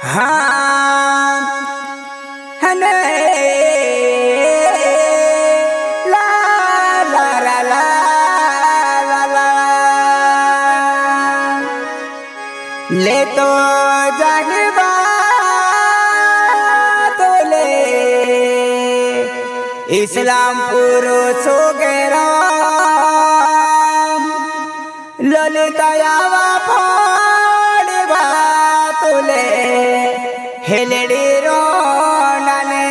हाँ हने ला ला ला ला ला ला ले तो जागबा तो ले इस्लामपुर सोगेरा ललितायावा फोड़बा तुले हेलड़ी रोनाने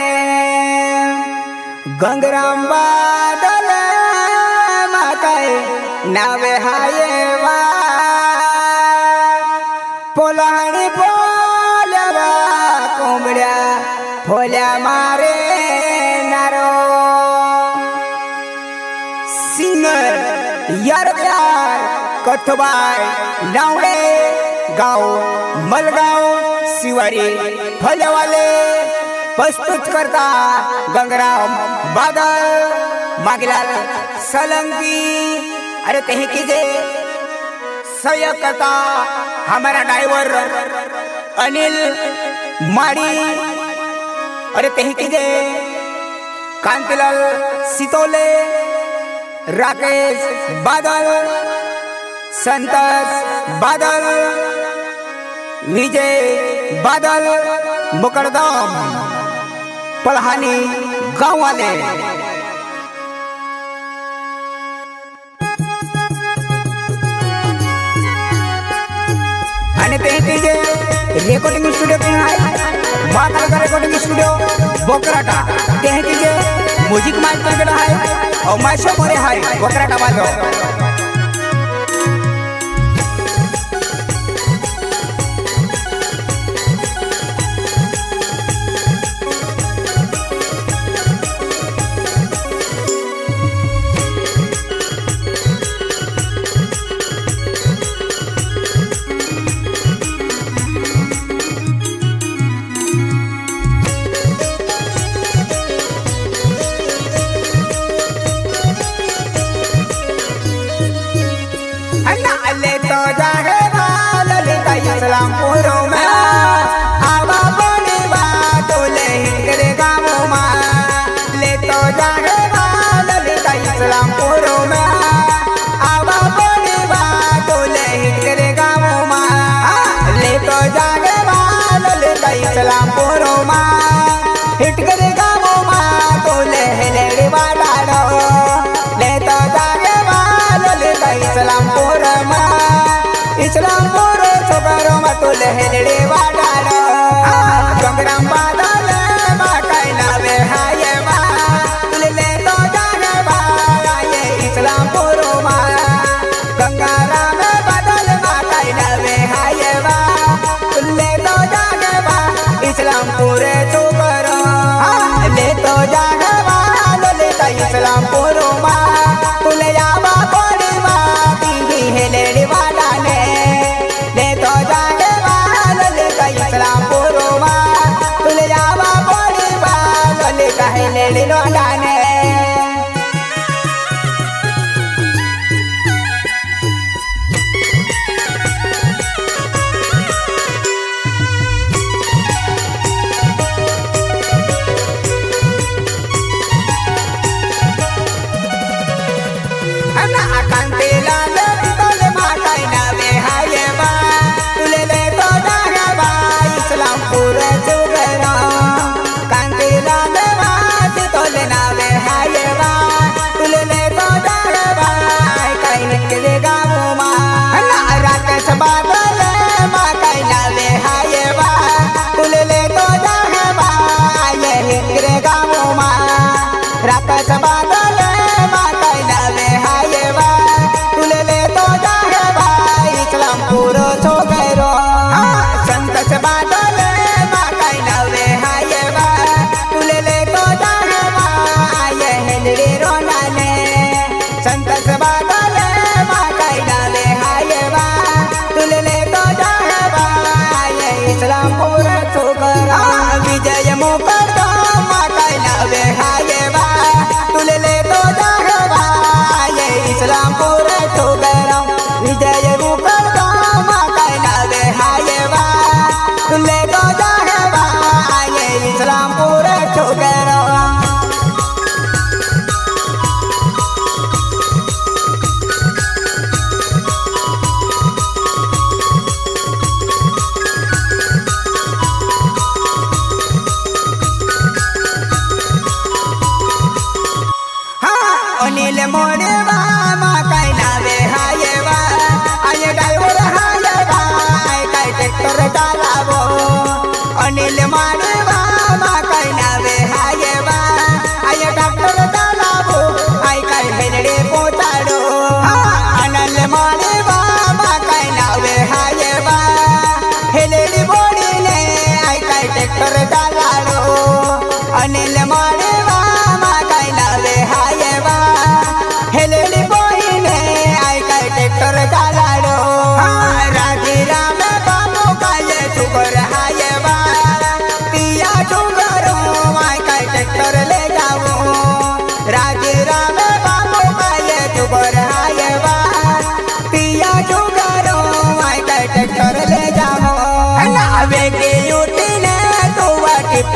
गंगराम बादल माकाय नावे हायवा पोलाणी पोलवा कोंबड्या फोल्या मारे नारो सिंगर यार कथबाय नावडे गाव मलगाव शिवारी फलवाले प्रस्तुत करता गंगराम बादल मागीलाल सलंगी। अरे कहीं कीजे सय करता हमारा ड्राइवर अनिल माड़ी। अरे कहीं कीजे कांतिलाल सितोले राकेश बादल संतोष बादल विजय बादल मुकरदम पलहानी गाँव वाले। आणि ते recording studio Mahakal recording studio Bokarata ते म्युझिक मार्केट आहे और माशो मोरे आहे बोकराटा वालो। इस्लामपुर में आवा बड़ी बात ले हिटकरे गाँव में ले तो जागे ललिता इस्लामपुर में आवा बड़ी बात ले हिटकरे गाँव में ले तो जागे ललिता इस्लामपुर में हिटकरे गाँव में तो ले हेलेड़ी बाड़ो ले तो जागे ललिता इस्लामपुर में इस्लामपुर छोकरो मतुल हेलड़े वाडालो गंगराम बादल माकाय नावे हायवा तुले ले तो जाने ये इस्लामपुर मा गंगाराम बादल माकाय नावे हायवा तुले तो जाने इस्लामपुर छोकरो ले तो जाने ललिता इस्लामपुर मा तुले यावा बड़ी मा ती हेलड़े वाडाले हेलेड़ी लोडाने अन्ना कांतिलाल तोले माकाय नावे हायवा तुले ले तो जागबा इस्लामपुर चुगरा कांतिलाल तोले नावे हायवा तुले ले तो जागबा काई निकले गाँव मा राकेश बादल माकाय नावे हायवा तुले ले तो जागबा ये निकले गाँव मा राकेश बादल माकाय नावे हायवा तुले ले तो जागबा इस्लामपुर छोकरो संतोष बादल माकाय नावे हायवा तुले ले तो संतोष बादल माकाय नावे हायवा तुले ले तो जागबा ये इस्लामपुर छोकरा विजय मुकरदम माकाय नावे हायवा तुले ले तो जागबा ये इस्लामपुर छोकरा विजय मुकरदम माकाय नावे हायवा तुले तो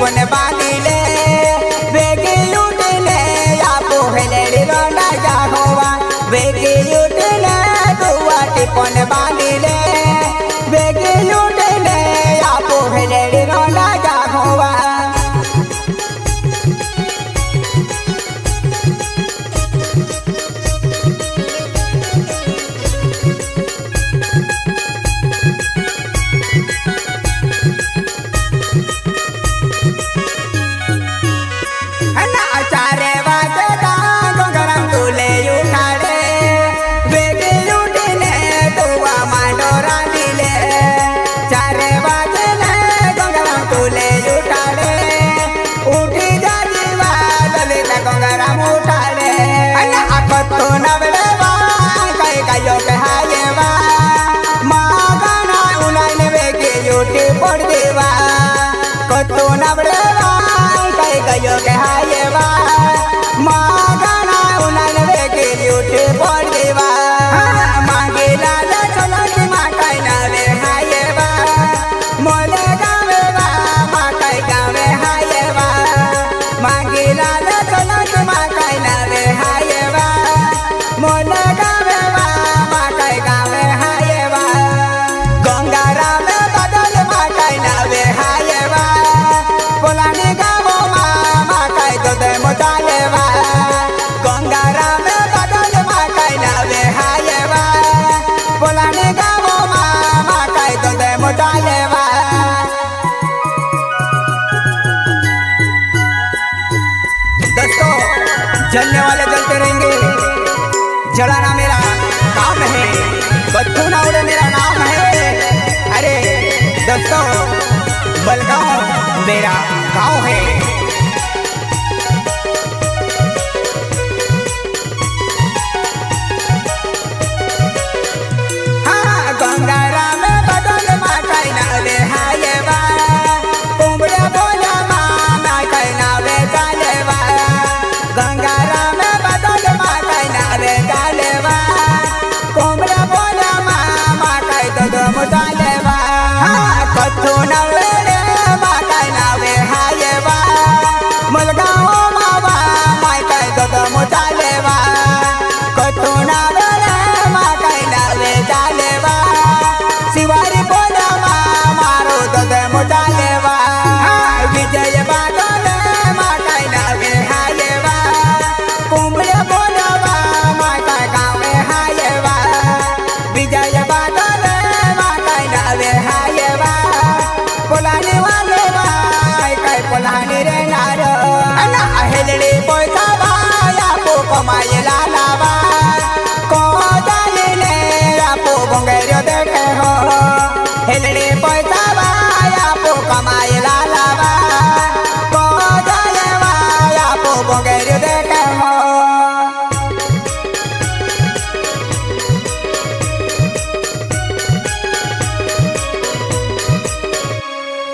टिपन बांधिले बेगी उठले आपो हेलेड़ी रोंडा जाहोवा बेगी उठले दुआ टिपन बांधिले बेगी उठले आपो हेलेड़ी रोंडा जाहोवा तो नबड़ेवा कई गयो के हायवा मागना उनन बेके उठे पड़ देवा मांगे लाल चलो की मां कई नावे हायवा मोले गावेवा मां कई गावे हायवा मांगे लाल चलो की मां कई नावे हायवा मोले गावेवा मां कई गावे हायवा गंगारा में बदल मां कई नावे हायवा पोलानी गावो मामा कई दो दे मोटालेवा गंगारा में बदल मां कई नावे हायवा पोलानी गावो मामा कई दो दे मोटालेवा दोस्तों जलने वाले जलते रहेंगे जलाना मेरा काम है बत्तू ना उड़े मेरा नाम है अरे दोस्तों बलगांव मेरा गांव है हाँ गंगारा में बदल मां कई नावे हायवा कुंबड़े बोला मां कई नावे गालेवा गंगारा में बदल मां कई नावे गालेवा कुंबड़े बोला मां कई दो मुटालेवा हाँ कथू नवे मलगाओ मावा माय कई दो मोटालेवा कतोना बेले मा कई नावे जालेवा शिवारी बोला मारो दो मोटालेवा विजय बादले मा कई नावे हायवा कुंबले बोला मा कई गावे हायवा विजय बादले मा कई नावे हायवा पोलानी वाले कई पोलानी रे नारो हेलड़ी पैसा बाया पो कमाए लालावा को जाने आपो बंगेरो देखे हो हेलड़ी पैसा बाया पो कमाए लालावा को जाने आपो बंगेरो देखे हो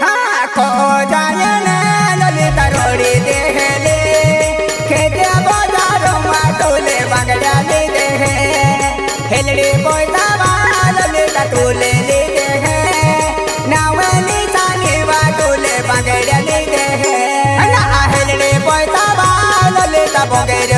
हाँ को जाने ललिता रोड़ी देहले हेलड़ी पैसा वाले तूले ले दे है नावनी सानी वाले बगैर ले दे है हेलड़ी पैसा वाले तब बगैर